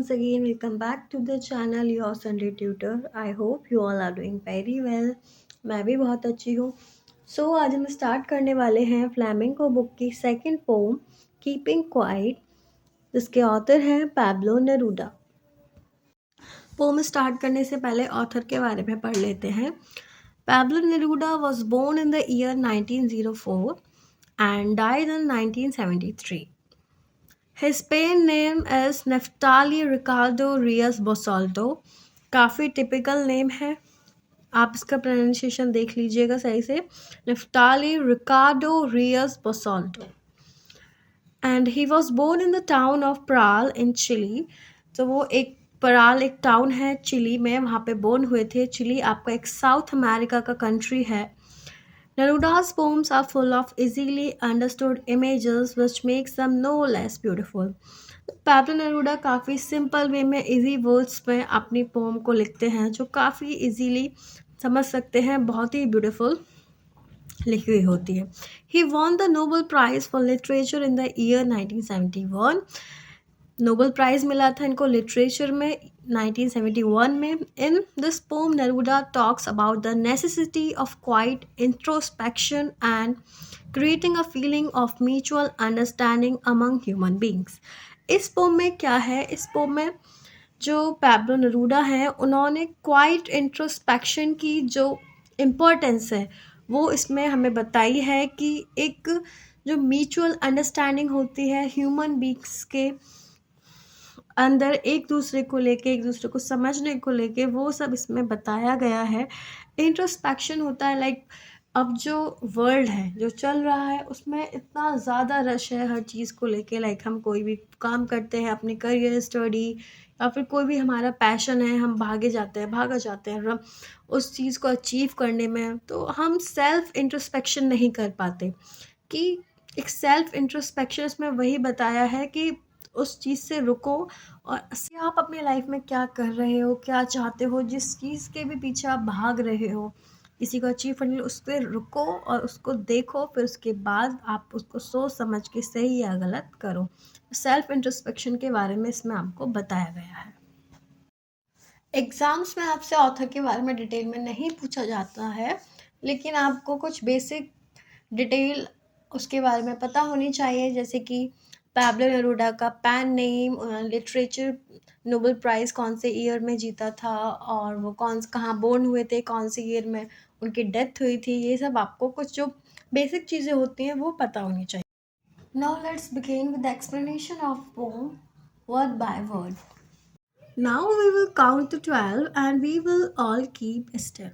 once again. Welcome back to the channel Your Sunday Tutor. I hope you all are doing very well. मैं भी बहुत अच्छी हूँ. आज हम स्टार्ट करने वाले हैं फ्लैमिंगो बुक की सेकंड पोम कीपिंग क्वाइट, जिसके ऑथर हैं पैब्लो नेरूडा. पोम स्टार्ट करने से पहले ऑथर के बारे में पढ़ लेते हैं. Pablo Neruda was born in the year 1904 and died in 1973. His pen name is Neftali Ricardo Rios Bosalto. काफ़ी टिपिकल नेम है, आप इसका प्रोनाउंसिएशन देख लीजिएगा सही से. Neftali Ricardo Rios Bosalto. And he was born in the town of Paral in Chile. तो वो एक पराल एक टाउन है चिली में, वहाँ पे बोर्न हुए थे. चिली आपका एक साउथ अमेरिका का कंट्री है. Neruda's poems are full of easily understood images which makes them no less beautiful. Pablo Neruda काफ़ी सिंपल वे में इजी वर्ड्स में अपनी पोम को लिखते हैं जो काफ़ी इजीली समझ सकते हैं, बहुत ही ब्यूटीफुल लिखी हुई होती है. He won the Nobel Prize for Literature in the year 1971. Nobel prize मिला था इनको लिटरेचर में 1971 में. In this poem Neruda talks about the necessity of quiet introspection and creating a feeling of mutual understanding among human beings. इस poem में क्या है, इस पोम में जो पैब्लो नेरूडा हैं उन्होंने क्वाइट इंट्रोस्पेक्शन की जो इम्पोर्टेंस है वो इसमें हमें बताई है कि एक जो म्यूचुअल अंडरस्टैंडिंग होती है ह्यूमन बींग्स के अंदर एक दूसरे को लेके, एक दूसरे को समझने को लेके, वो सब इसमें बताया गया है. इंट्रोस्पेक्शन होता है लाइक अब जो वर्ल्ड है जो चल रहा है उसमें इतना ज़्यादा रश है हर चीज़ को लेके. लाइक हम कोई भी काम करते हैं, अपनी करियर स्टडी या फिर कोई भी हमारा पैशन है, हम भागे जाते हैं हम उस चीज़ को अचीव करने में, तो हम सेल्फ इंट्रोस्पेक्शन नहीं कर पाते. कि एक सेल्फ इंट्रोस्पेक्शन इसमें वही बताया है कि उस चीज़ से रुको और आप अपनी लाइफ में क्या कर रहे हो, क्या चाहते हो, जिस चीज़ के भी पीछे आप भाग रहे हो, किसी को अचीव करने उस पर रुको और उसको देखो, फिर उसके बाद आप उसको सोच समझ के सही या गलत करो. सेल्फ इंट्रोस्पेक्शन के बारे में इसमें आपको बताया गया है. एग्ज़ाम्स में आपसे ऑथर के बारे में डिटेल में नहीं पूछा जाता है, लेकिन आपको कुछ बेसिक डिटेल उसके बारे में पता होनी चाहिए, जैसे कि पैब्लो नेरूडा का pan name, literature Nobel prize कौन से ईयर में जीता था और वो कहाँ बोर्न हुए थे, कौन से ईयर में उनकी डेथ हुई थी. ये सब आपको कुछ जो बेसिक चीज़ें होती हैं वो पता होनी चाहिए. Now let's begin with the explanation of poem word by word. Now we will count to 12 and we will all keep still.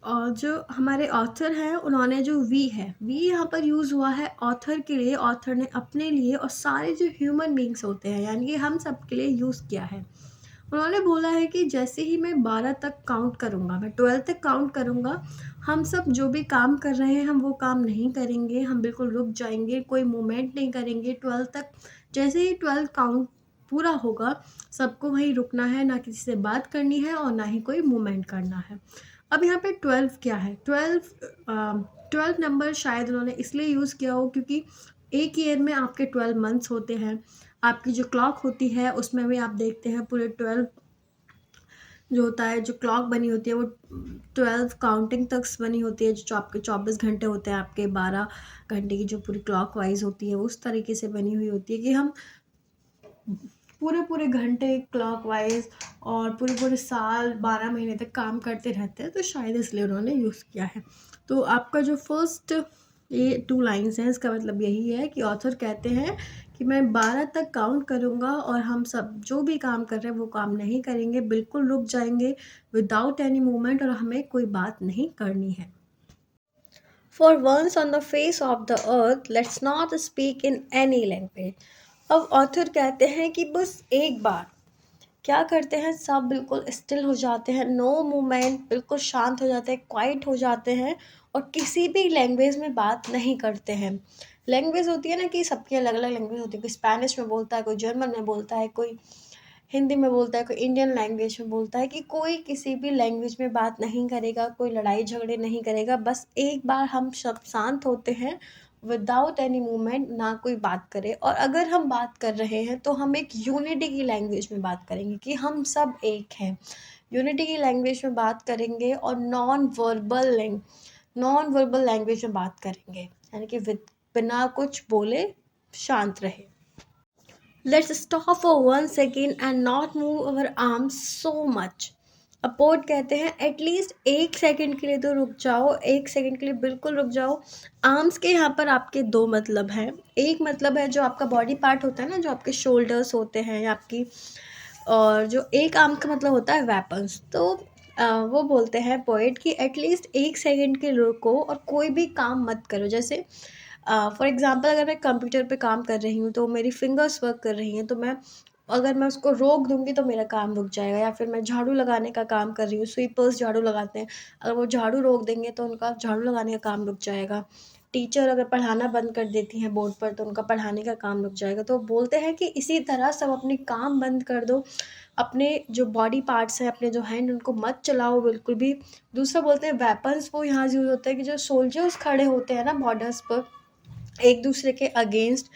और जो हमारे ऑथर हैं उन्होंने जो वी है, वी यहाँ पर यूज़ हुआ है ऑथर के लिए. ऑथर ने अपने लिए और सारे जो ह्यूमन बींग्स होते हैं यानी कि हम सब के लिए यूज़ किया है. उन्होंने बोला है कि जैसे ही मैं 12 तक काउंट करूँगा, मैं 12 तक काउंट करूँगा, हम सब जो भी काम कर रहे हैं हम वो काम नहीं करेंगे, हम बिल्कुल रुक जाएंगे, कोई मूवमेंट नहीं करेंगे 12 तक. जैसे ही 12 काउंट पूरा होगा सबको वहीं रुकना है, ना किसी से बात करनी है और ना ही कोई मूवमेंट करना है. अब यहाँ पे 12 क्या है, 12 नंबर शायद उन्होंने इसलिए यूज़ किया हो क्योंकि एक ईयर में आपके 12 मंथ्स होते हैं. आपकी जो क्लॉक होती है उसमें भी आप देखते हैं पूरे 12 जो होता है, जो क्लॉक बनी होती है वो 12 काउंटिंग तक बनी होती है. जो आपके 24 घंटे होते हैं, आपके 12 घंटे की जो पूरी क्लॉक वाइज होती है उस तरीके से बनी हुई होती है कि हम पूरे घंटे क्लॉक वाइज और पूरे साल 12 महीने तक काम करते रहते हैं, तो शायद इसलिए उन्होंने यूज़ किया है. तो आपका जो फर्स्ट ये 2 लाइन्स हैं इसका मतलब यही है कि ऑथर कहते हैं कि मैं 12 तक काउंट करूँगा और हम सब जो भी काम कर रहे हैं वो काम नहीं करेंगे, बिल्कुल रुक जाएंगे विदाउट एनी मूवमेंट और हमें कोई बात नहीं करनी है. For once on the face of the earth, let's not speak in any language. अब ऑथर कहते हैं कि बस एक बार क्या करते हैं, सब बिल्कुल स्टिल हो जाते हैं, नो मूवमेंट, बिल्कुल शांत हो जाते हैं, क्वाइट हो जाते हैं और किसी भी लैंग्वेज में बात नहीं करते हैं. लैंग्वेज होती है ना कि सबकी अलग अलग लैंग्वेज होती है, कोई स्पेनिश में बोलता है, कोई जर्मन में बोलता है, कोई हिंदी में बोलता है, कोई इंडियन लैंग्वेज में बोलता है, कि कोई किसी भी लैंग्वेज में बात नहीं करेगा, कोई लड़ाई झगड़े नहीं करेगा. बस एक बार हम सब शांत होते हैं विदाउट एनी मूवमेंट, ना कोई बात करे। और अगर हम बात कर रहे हैं तो हम एक यूनिटी की लैंग्वेज में बात करेंगे कि हम सब एक हैं। यूनिटी की लैंग्वेज में बात करेंगे और नॉन वर्बल लैंग्वेज में बात करेंगे, यानी कि बिना कुछ बोले शांत रहे। Let's stop for 1 second and not move our arms so much. अपोर्ट कहते हैं एटलीस्ट 1 सेकंड के लिए तो रुक जाओ, 1 सेकंड के लिए बिल्कुल रुक जाओ। आर्म्स के यहाँ पर आपके दो मतलब हैं। एक मतलब है जो आपका बॉडी पार्ट होता है ना, जो आपके शोल्डर्स होते हैं या आपकी, और जो एक आर्म का मतलब होता है वेपन्स। तो वो बोलते हैं पोएट कि एटलीस्ट 1 सेकंड के लिए रुको और कोई भी काम मत करो। जैसे फॉर एग्ज़ाम्पल अगर मैं कंप्यूटर पे काम कर रही हूँ तो मेरी फिंगर्स वर्क कर रही हैं, तो अगर मैं उसको रोक दूँगी तो मेरा काम रुक जाएगा। या फिर मैं झाड़ू लगाने का काम कर रही हूँ, स्वीपर्स झाड़ू लगाते हैं, अगर वो झाड़ू रोक देंगे तो उनका झाड़ू लगाने का काम रुक जाएगा। टीचर अगर पढ़ाना बंद कर देती हैं बोर्ड पर तो उनका पढ़ाने का काम रुक जाएगा। तो बोलते हैं कि इसी तरह सब अपने काम बंद कर दो, अपने जो बॉडी पार्ट्स हैं, अपने जो हैंड, उनको मत चलाओ बिल्कुल भी। दूसरा बोलते हैं वेपन्स वो यहाँ यूज़ होता है कि जो सोल्जर्स खड़े होते हैं ना बॉर्डर्स पर एक दूसरे के अगेंस्ट,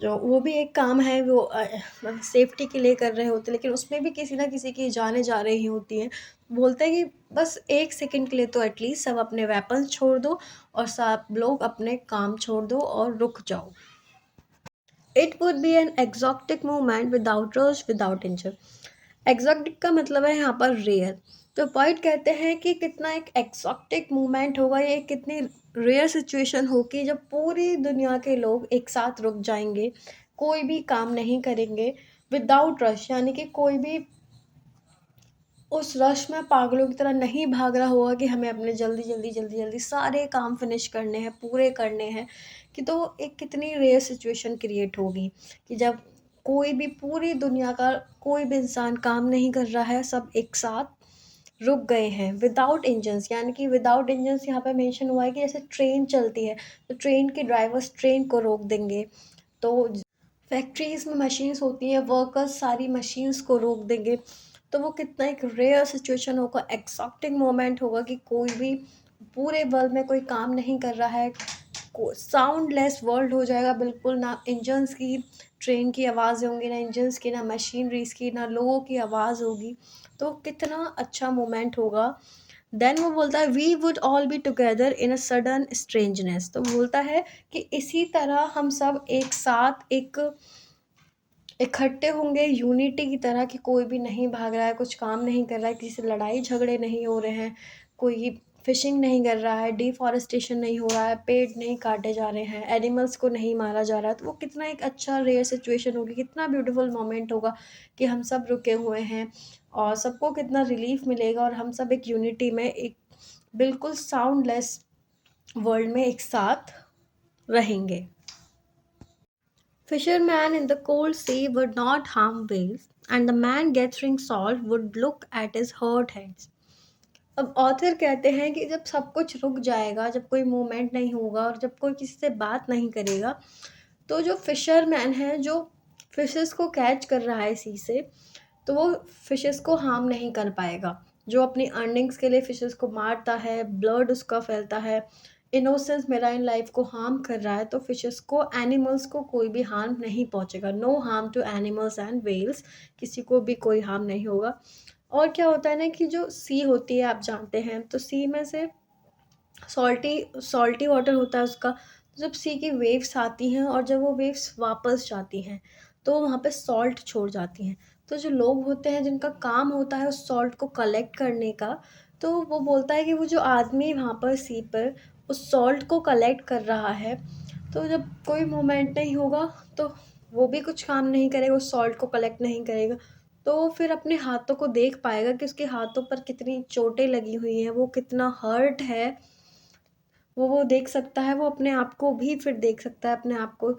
जो वो भी एक काम है, वो सेफ्टी के लिए कर रहे होते हैं, लेकिन उसमें भी किसी ना किसी की जानें जा रही होती हैं। बोलते हैं कि बस 1 सेकंड के लिए तो एटलीस्ट सब अपने वेपन्स छोड़ दो और सब लोग अपने काम छोड़ दो और रुक जाओ। It would be an exotic movement without rush without injure. Exotic का मतलब है यहाँ पर रेयर। तो पॉइंट कहते हैं कि कितना एक एक्सोटिक मूवमेंट होगा, ये कितनी रेयर सिचुएशन होगी जब पूरी दुनिया के लोग एक साथ रुक जाएंगे, कोई भी काम नहीं करेंगे विदाउट रश, यानी कि कोई भी उस रश में पागलों की तरह नहीं भाग रहा होगा कि हमें अपने जल्दी जल्दी जल्दी जल्दी सारे काम फिनिश करने हैं, पूरे करने हैं। कि तो एक कितनी रेयर सिचुएशन क्रिएट होगी कि जब कोई भी पूरी दुनिया का कोई भी इंसान काम नहीं कर रहा है, सब एक साथ रुक गए हैं विदाउट इंजन्स। यानी कि विदाउट इंजन्स यहाँ पे मेंशन हुआ है कि जैसे ट्रेन चलती है तो ट्रेन के ड्राइवर्स ट्रेन को रोक देंगे। तो फैक्ट्रीज़ में मशीन्स होती हैं, वर्कर्स सारी मशीन्स को रोक देंगे। तो वो कितना एक रेयर सिचुएशन होगा, एक्सॉटिक मोमेंट होगा कि कोई भी पूरे वर्ल्ड में कोई काम नहीं कर रहा है, साउंडलेस वर्ल्ड हो जाएगा बिल्कुल। ना इंजन्स की ट्रेन की आवाज़ होंगी, ना इंजन्स की, ना मशीनरीज़ की, ना लोगों की आवाज़ होगी। तो कितना अच्छा मोमेंट होगा। देन वो बोलता है we would all be together in a sudden strangeness. तो बोलता है कि इसी तरह हम सब एक साथ एक इकट्ठे होंगे यूनिटी की तरह, कि कोई भी नहीं भाग रहा है, कुछ काम नहीं कर रहा है, किसी से लड़ाई झगड़े नहीं हो रहे हैं, कोई फिशिंग नहीं कर रहा है, डिफॉरेस्टेशन नहीं हो रहा है, पेड़ नहीं काटे जा रहे हैं, एनिमल्स को नहीं मारा जा रहा है। तो वो कितना एक अच्छा रेयर सिचुएशन होगी, कितना ब्यूटीफुल मोमेंट होगा कि हम सब रुके हुए हैं और सबको कितना रिलीफ मिलेगा और हम सब एक यूनिटी में एक बिल्कुल साउंडलेस वर्ल्ड में एक साथ रहेंगे। Fishermen in the cold sea would not harm whales, and the man gathering salt would look at his hurt hands. अब ऑथर कहते हैं कि जब सब कुछ रुक जाएगा, जब कोई मूवमेंट नहीं होगा और जब कोई किसी से बात नहीं करेगा, तो जो फिशरमैन है, जो फिशेस को कैच कर रहा है सी से, तो वो फिशेस को हार्म नहीं कर पाएगा। जो अपनी अर्निंग्स के लिए फिशेस को मारता है, ब्लड उसका फैलता है, इनोसेंस मेराइन लाइफ को हार्म कर रहा है, तो फिशेस को, एनिमल्स को कोई भी हार्म नहीं पहुंचेगा। No harm to animals and whales, किसी को भी कोई हार्म नहीं होगा। और क्या होता है ना कि जो सी होती है, आप जानते हैं, तो सी में से सॉल्टी सॉल्टी वाटर होता है उसका। जब सी की वेव्स आती हैं और जब वो वेव्स वापस जाती हैं तो वहाँ पे सॉल्ट छोड़ जाती हैं। तो जो लोग होते हैं जिनका काम होता है उस सॉल्ट को कलेक्ट करने का, तो वो बोलता है कि वो जो आदमी वहाँ पर सी पर उस सॉल्ट को कलेक्ट कर रहा है, तो जब कोई मूवमेंट नहीं होगा तो वो भी कुछ काम नहीं करेगा, उस सॉल्ट को कलेक्ट नहीं करेगा। तो फिर अपने हाथों को देख पाएगा कि उसके हाथों पर कितनी चोटें लगी हुई हैं, वो कितना हर्ट है। वो देख सकता है, वो अपने आप को भी फिर देख सकता है, अपने आप को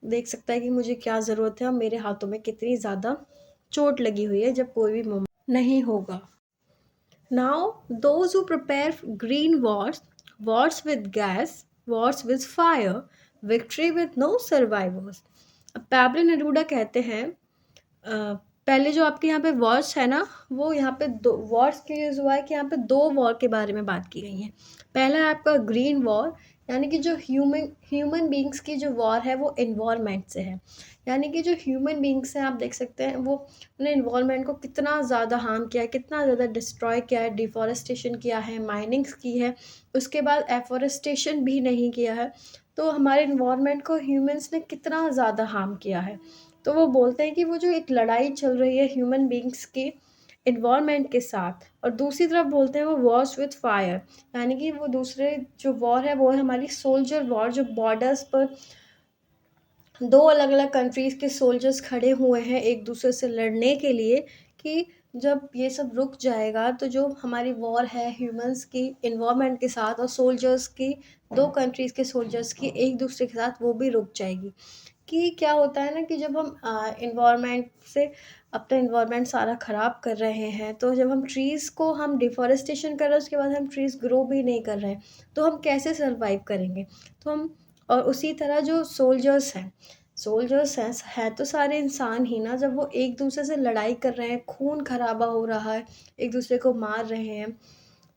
देख सकता है कि मुझे क्या ज़रूरत है और मेरे हाथों में कितनी ज़्यादा चोट लगी हुई है, जब कोई भी मूवमेंट नहीं होगा। Now, those who prepare green wars, wars with gas, wars with fire, victory with no survivors. अब पैब्लो नेरूदा कहते हैं पहले जो आपके यहाँ पे वॉर्स है ना, वो यहाँ पे दो वॉर्स के यूज़ हुआ है कि यहाँ पे 2 वॉर के बारे में बात की गई है। पहला है आपका ग्रीन वॉर, यानी कि जो ह्यूमन बींग्स की जो वॉर है वो इन्वायरमेंट से है। यानी कि जो ह्यूमन बींग्स हैं, आप देख सकते हैं वो उन्हें इन्वायरमेंट को कितना ज़्यादा हार्म किया है, कितना ज़्यादा डिस्ट्रॉय किया है, डिफॉरेस्टेशन किया है, माइनिंग्स की है, उसके बाद एफॉरेस्टेशन भी नहीं किया है। तो हमारे इन्वायरमेंट को ह्यूमंस ने कितना ज़्यादा हार्म किया है। तो वो बोलते हैं कि वो जो एक लड़ाई चल रही है ह्यूमन बींग्स की इन्वायरमेंट के साथ, और दूसरी तरफ बोलते हैं वो वॉर्स विथ फायर, यानी कि वो दूसरे जो वॉर है वो है हमारी सोल्जर वॉर, जो बॉर्डर्स पर दो अलग अलग कंट्रीज़ के सोल्जर्स खड़े हुए हैं एक दूसरे से लड़ने के लिए, कि जब ये सब रुक जाएगा तो जो हमारी वॉर है ह्यूमंस की इन्वायरमेंट के साथ और सोल्जर्स की, दो कंट्रीज़ के सोल्जर्स की एक दूसरे के साथ, वो भी रुक जाएगी। कि क्या होता है ना कि जब हम इन्वायरमेंट से अपना इन्वायरमेंट सारा ख़राब कर रहे हैं, तो जब हम ट्रीज़ को हम डिफ़ॉरेस्टेशन कर रहे हैं, उसके बाद हम ट्रीज़ ग्रो भी नहीं कर रहे हैं, तो हम कैसे सर्वाइव करेंगे? तो हम, और उसी तरह जो सोल्जर्स हैं तो सारे इंसान ही ना, जब वो एक दूसरे से लड़ाई कर रहे हैं, खून खराबा हो रहा है, एक दूसरे को मार रहे हैं,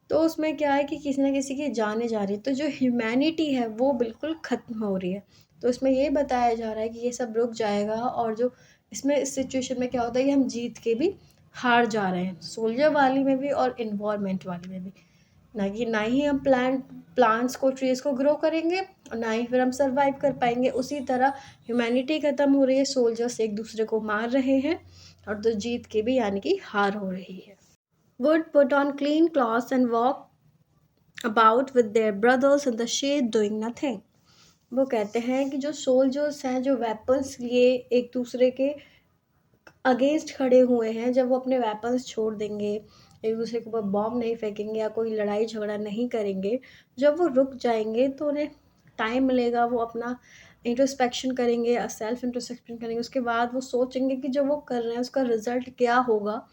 तो उसमें क्या है कि किसी न किसी की जानें जा रही है, तो जो ह्यूमैनिटी है वो बिल्कुल ख़त्म हो रही है। तो इसमें ये बताया जा रहा है कि ये सब रुक जाएगा, और जो इसमें इस सिचुएशन में क्या होता है कि हम जीत के भी हार जा रहे हैं, सोल्जर वाली में भी और एनवायरनमेंट वाली में भी। ना ही हम प्लांट्स को, ट्रीज़ को ग्रो करेंगे, और ना ही फिर हम सर्वाइव कर पाएँगे। उसी तरह ह्यूमैनिटी ख़त्म हो रही है, सोल्जर्स एक दूसरे को मार रहे हैं, और तो जीत के भी यानी कि हार हो रही है। Would put on clean clothes and walk about with their brothers in the shade doing nothing. वो कहते हैं कि जो सोल्जर्स हैं, जो वेपन्स लिए एक दूसरे के अगेंस्ट खड़े हुए हैं, जब वो अपने वेपन्स छोड़ देंगे, एक दूसरे के ऊपर बॉम्ब नहीं फेंकेंगे या कोई लड़ाई झगड़ा नहीं करेंगे, जब वो रुक जाएंगे तो उन्हें टाइम मिलेगा, वो अपना इंट्रोस्पेक्शन करेंगे, सेल्फ इंट्रोस्पेक्शन करेंगे, उसके बाद वो सोचेंगे कि जो वो कर रहे हैं उसका रिजल्ट क्या होगा।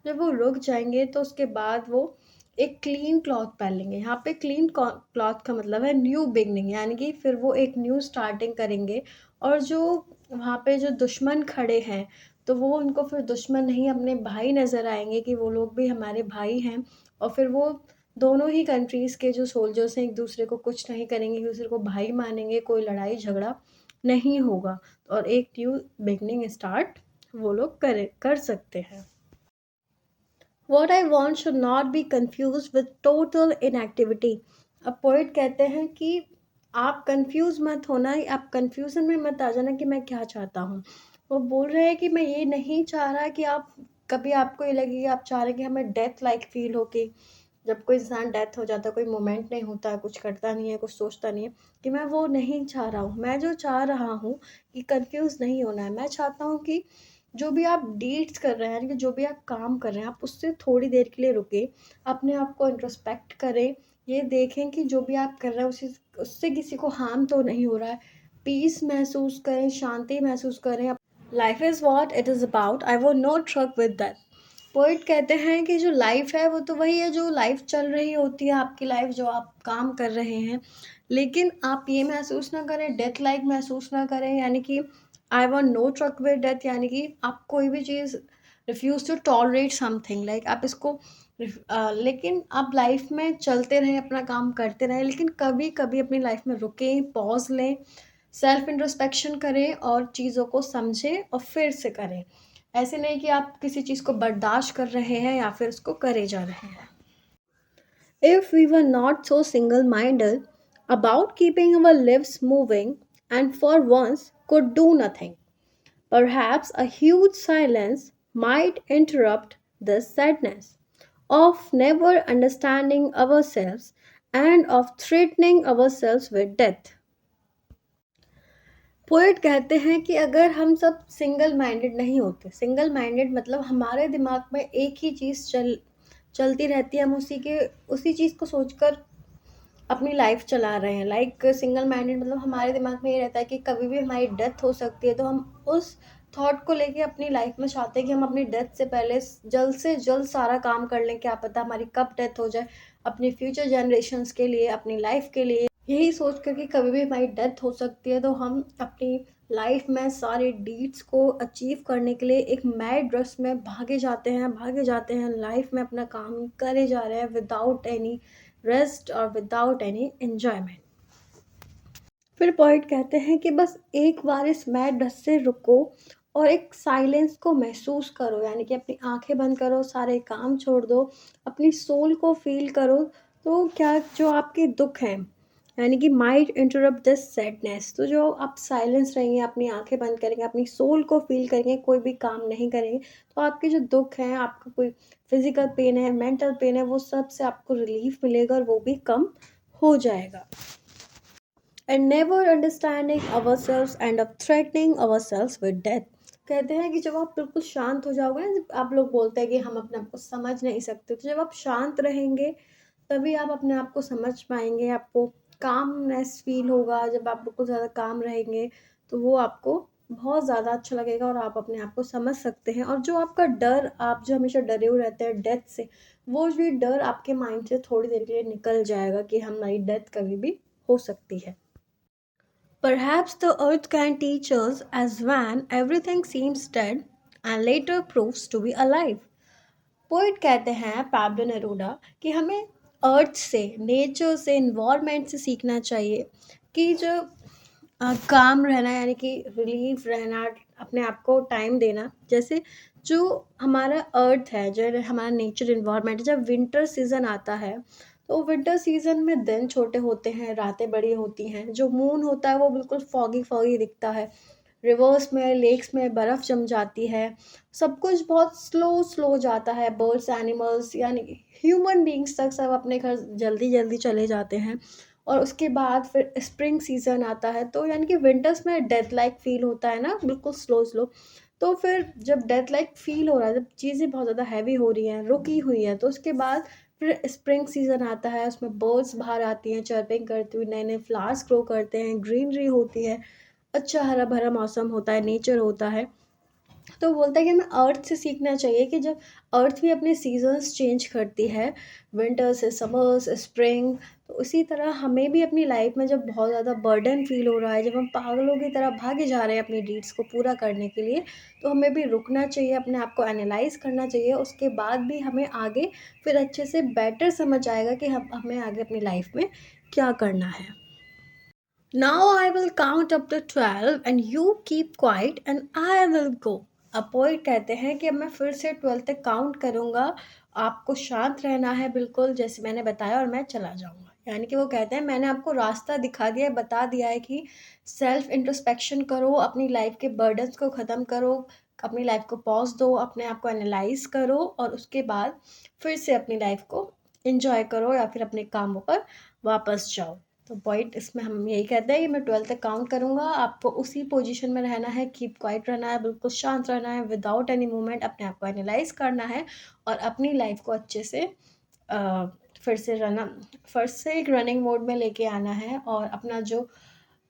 जब वो रुक जाएंगे तो उसके बाद वो एक क्लीन क्लॉथ पहन लेंगे। यहाँ पे क्लीन क्लॉथ का मतलब है न्यू बिगनिंग, यानी कि फिर वो एक न्यू स्टार्टिंग करेंगे। और जो वहाँ पे जो दुश्मन खड़े हैं, तो वो उनको फिर दुश्मन नहीं, अपने भाई नज़र आएँगे कि वो लोग भी हमारे भाई हैं। और फिर वो दोनों ही कंट्रीज़ के जो सोल्जर्स हैं, एक-दूसरे को कुछ नहीं करेंगे, एक-दूसरे को भाई मानेंगे, कोई लड़ाई-झगड़ा नहीं होगा, और एक न्यू बिगिनिंग स्टार्ट वो लोग कर सकते हैं। What I want should not be confused with total inactivity. अब पोएट कहते हैं कि आप कंफ्यूज मत होना, आप कंफ्यूजन में मत आ जाना कि मैं क्या चाहता हूँ। वो बोल रहे हैं कि मैं ये नहीं चाह रहा कि आप कभी, आपको ये लगे कि आप चाह रहे हैं कि हमें डेथ लाइक फील हो, कि जब कोई इंसान डेथ हो जाता है, कोई मोमेंट नहीं होता, कुछ करता नहीं है, कुछ सोचता नहीं है, कि मैं वो नहीं चाह रहा हूँ। मैं जो चाह रहा हूँ कि कंफ्यूज नहीं होना है, मैं चाहता हूँ कि जो भी आप डीड्स कर रहे हैं, यानी कि जो भी आप काम कर रहे हैं, आप उससे थोड़ी देर के लिए रुकें, अपने आप को इंट्रोस्पेक्ट करें, ये देखें कि जो भी आप कर रहे हैं उससे किसी को हार्म तो नहीं हो रहा है, पीस महसूस करें, शांति महसूस करें। Life is what it is about, I वो no truck with that. Poet कहते हैं कि जो लाइफ है वो तो वही है जो लाइफ चल रही होती है, आपकी लाइफ जो आप काम कर रहे हैं, लेकिन आप ये महसूस ना करें, डेथ लाइक महसूस ना करें, यानी कि I want no truck with death, यानी कि आप कोई भी चीज़ refuse to tolerate something like आप इसको लेकिन आप लाइफ में चलते रहें, अपना काम करते रहें, लेकिन कभी कभी अपनी लाइफ में रुकें, पॉज लें, सेल्फ इंट्रोस्पेक्शन करें और चीज़ों को समझें और फिर से करें। ऐसे नहीं कि आप किसी चीज़ को बर्दाश्त कर रहे हैं या फिर उसको करे जा रहे हैं। If we were not so single minded about keeping our lives moving and for once could do nothing, perhaps a huge silence might interrupt this sadness of never understanding ourselves and of threatening ourselves with death. Poet कहते हैं कि अगर हम सब single minded नहीं होते, single minded मतलब हमारे दिमाग में एक ही चीज़ चलती रहती है, हम उसी चीज़ को सोचकर अपनी लाइफ चला रहे हैं। लाइक सिंगल माइंडेड मतलब हमारे दिमाग में ये रहता है कि कभी भी हमारी डेथ हो सकती है, तो हम उस थॉट को लेके अपनी लाइफ में चाहते हैं कि हम अपनी डेथ से जल्द सारा काम कर लें, क्या पता हमारी कब डेथ हो जाए, अपनी फ्यूचर जनरेशन्स के लिए, अपनी लाइफ के लिए। यही सोच कर कि कभी भी हमारी डेथ हो सकती है, तो हम अपनी लाइफ में सारे डीड्स को अचीव करने के लिए एक मैड रश में भागे जाते हैं, लाइफ में अपना काम करे जा रहे हैं विदाउट एनी रेस्ट और विदाउट एनी एन्जॉयमेंट। फिर पोएट कहते हैं कि बस एक बार इस मैड रश से रुको और एक साइलेंस को महसूस करो, यानी कि अपनी आँखें बंद करो, सारे काम छोड़ दो, अपनी सोल को फ़ील करो। तो क्या जो आपके दुःख हैं, यानी कि माइट इंटरप्ट दिस सैडनेस, तो जो आप साइलेंस रहेंगे, अपनी आँखें बंद करेंगे, अपनी सोल को फ़ील करेंगे, कोई भी काम नहीं करेंगे, तो आपके जो दुःख हैं, आपका कोई फिज़िकल पेन है, मेंटल पेन है, वो सब से आपको रिलीफ़ मिलेगा और वो भी कम हो जाएगा। And never understanding ourselves and of threatening ourselves with death। कहते हैं कि जब आप बिल्कुल शांत हो जाओगे ना, जब आप लोग बोलते हैं कि हम अपने आप को समझ नहीं सकते, तो जब आप शांत रहेंगे तभी आप अपने आप को समझ पाएंगे, आपको कामनेस फील होगा। जब आप बिल्कुल ज़्यादा काम रहेंगे तो वो आपको बहुत ज़्यादा अच्छा लगेगा और आप अपने आप को समझ सकते हैं। और जो आपका डर, आप जो हमेशा डरे हुए रहते हैं डेथ से, वो भी डर आपके माइंड से थोड़ी देर के लिए निकल जाएगा कि हमारी डेथ कभी भी हो सकती है। Perhaps the earth can teach us as when everything seems dead and later proves to be alive। Poet कहते हैं पैब्लो नेरूदा कि हमें अर्थ से, नेचर से, इन्वायरमेंट से सीखना चाहिए कि जो काम रहना, यानी कि रिलीफ रहना, अपने आप को टाइम देना। जैसे जो हमारा अर्थ है, जो हमारा नेचर इन्वायरमेंट है, जब विंटर सीज़न आता है तो विंटर सीज़न में दिन छोटे होते हैं, रातें बड़ी होती हैं, जो मून होता है वो बिल्कुल फॉगी फॉगी दिखता है, रिवर्स में, लेक्स में बर्फ़ जम जाती है, सब कुछ बहुत स्लो स्लो जाता है, बर्ड्स, एनिमल्स, यानी ह्यूमन बीइंग्स तक सब अपने घर जल्दी जल्दी चले जाते हैं। और उसके बाद फिर स्प्रिंग सीज़न आता है, तो यानी कि विंटर्स में डेथ लाइक फ़ील होता है ना, बिल्कुल स्लो स्लो। तो फिर जब डेथ लाइक फ़ील हो रहा है, जब चीज़ें बहुत ज़्यादा हैवी हो रही हैं, रुकी हुई हैं, तो उसके बाद फिर स्प्रिंग सीज़न आता है, उसमें बर्ड्स बाहर आती हैं चर्पिंग करती हुई, नए नए फ्लावर्स ग्रो करते हैं, ग्रीनरी होती है, अच्छा हरा भरा मौसम होता है, नेचर होता है। तो बोलता है कि हमें अर्थ से सीखना चाहिए कि जब अर्थ भी अपने सीजन्स चेंज करती है, विंटर से समर से स्प्रिंग, तो उसी तरह हमें भी अपनी लाइफ में जब बहुत ज़्यादा बर्डन फील हो रहा है, जब हम पागलों की तरह भागे जा रहे हैं अपनी डीड्स को पूरा करने के लिए, तो हमें भी रुकना चाहिए, अपने आप को एनालाइज करना चाहिए। उसके बाद भी हमें आगे फिर अच्छे से बेटर समझ आएगा कि हम हमें आगे अपनी लाइफ में क्या करना है। Now I will count up to 12 and you keep quiet and I will go। अब पोइट कहते हैं कि अब मैं फिर से 12 तक काउंट करूँगा, आपको शांत रहना है बिल्कुल जैसे मैंने बताया, और मैं चला जाऊँगा। यानी कि वो कहते हैं मैंने आपको रास्ता दिखा दिया है, बता दिया है कि सेल्फ इंट्रोस्पेक्शन करो, अपनी लाइफ के बर्डन्स को ख़त्म करो, अपनी लाइफ को पॉज़ दो, अपने आप को एनालाइज़ करो और उसके बाद फिर से अपनी लाइफ को एन्जॉय करो या फिर अपने कामों पर वापस जाओ। तो पॉइंट इसमें हम यही कहते हैं कि मैं 12 तक काउंट करूँगा, आपको उसी पोजीशन में रहना है, कीप क्वाइट रहना है, बिल्कुल शांत रहना है, विदाउट एनी मूवमेंट अपने आप को एनालाइज़ करना है और अपनी लाइफ को अच्छे से अ, फिर से एक रनिंग मोड में लेके आना है और अपना जो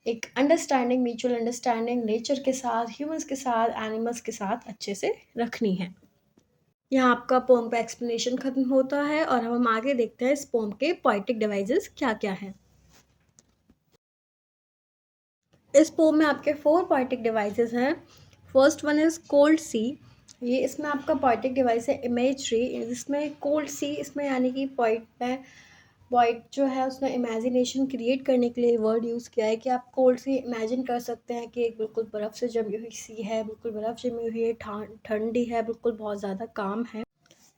एक अंडरस्टैंडिंग, म्यूचुअल अंडरस्टैंडिंग नेचर के साथ, ह्यूमन्स के साथ, एनिमल्स के साथ अच्छे से रखनी है। यहाँ आपका पोम का एक्सप्लेनेशन खत्म होता है और अब हम आगे देखते हैं इस पोम के पोएटिक डिवाइसेस क्या-क्या हैं। इस पोम में आपके 4 पोएटिक डिवाइसेस हैं। फर्स्ट वन इज़ कोल्ड सी। ये इसमें आपका पोएटिक डिवाइस है इमेजरी, इसमें कोल्ड सी, इसमें यानी कि पोएट जो है उसने इमेजिनेशन क्रिएट करने के लिए वर्ड यूज़ किया है कि आप कोल्ड सी इमेजिन कर सकते हैं कि एक बिल्कुल बर्फ़ से जमी हुई सी है, बिल्कुल बर्फ़ जमी हुई है, ठंडी है, बिल्कुल बहुत ज़्यादा काम है।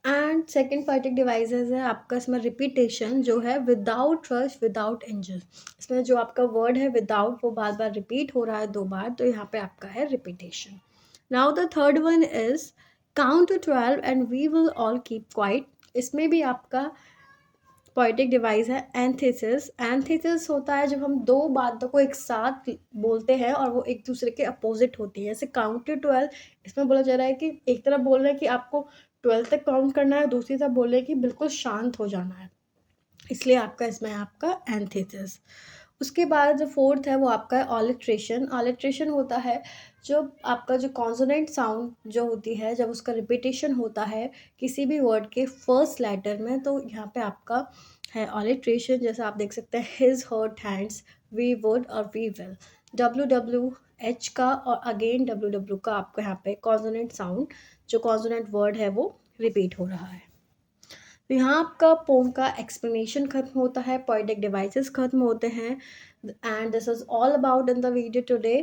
एंड सेकंड पोएटिक डिवाइसेस है आपका इसमें रिपीटेशन, जो है विदाउट रश विदाउट एंजल। इसमें जो आपका वर्ड है विदाउट, वो बार बार रिपीट हो रहा है 2 बार, तो यहाँ पे आपका है repetition. Now the third one is count to 12 and we will all keep quiet. इसमें भी आपका पोएटिक डिवाइस है एंथिसिस। एंथिसिस होता है जब हम 2 बातों को एक साथ बोलते हैं और वो एक दूसरे के अपोजिट होती है। जैसे काउंट टू 12, इसमें बोला जा रहा है कि एक तरफ बोल रहे हैं कि आपको 12 तक काउंट करना है, दूसरी तरफ बोल रहे हैं कि बिल्कुल शांत हो जाना है। इसलिए आपका इसमें आपका एंथिसिस। उसके बाद जो फोर्थ है वो आपका है ऑलिट्रेशन। ऑलिट्रेशन होता है जब आपका जो कॉन्सोनेंट साउंड जो होती है, जब उसका रिपीटेशन होता है किसी भी वर्ड के फर्स्ट लेटर में, तो यहाँ पे आपका है ऑलिट्रेशन। जैसा आप देख सकते हैं his, her, hands, we would और we will. W W H का और अगेन डब्ल्यू डब्ल्यू का आपको यहाँ पे कॉन्सोनेंट साउंड, जो कॉन्सोनेंट वर्ड है वो रिपीट हो रहा है। तो यहाँ आपका पोम का एक्सप्लेनेशन ख़त्म होता है, पोएटिक डिवाइसेस ख़त्म होते हैं। And this is all about in the video today.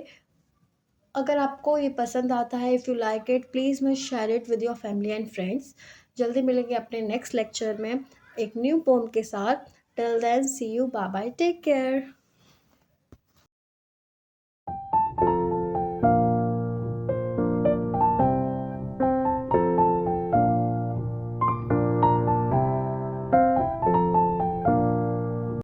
अगर आपको ये पसंद आता है, if you like it, please must share it with your family and friends. जल्दी मिलेंगे अपने नेक्स्ट लेक्चर में एक न्यू पोम के साथ। Till then see you, bye bye, take care.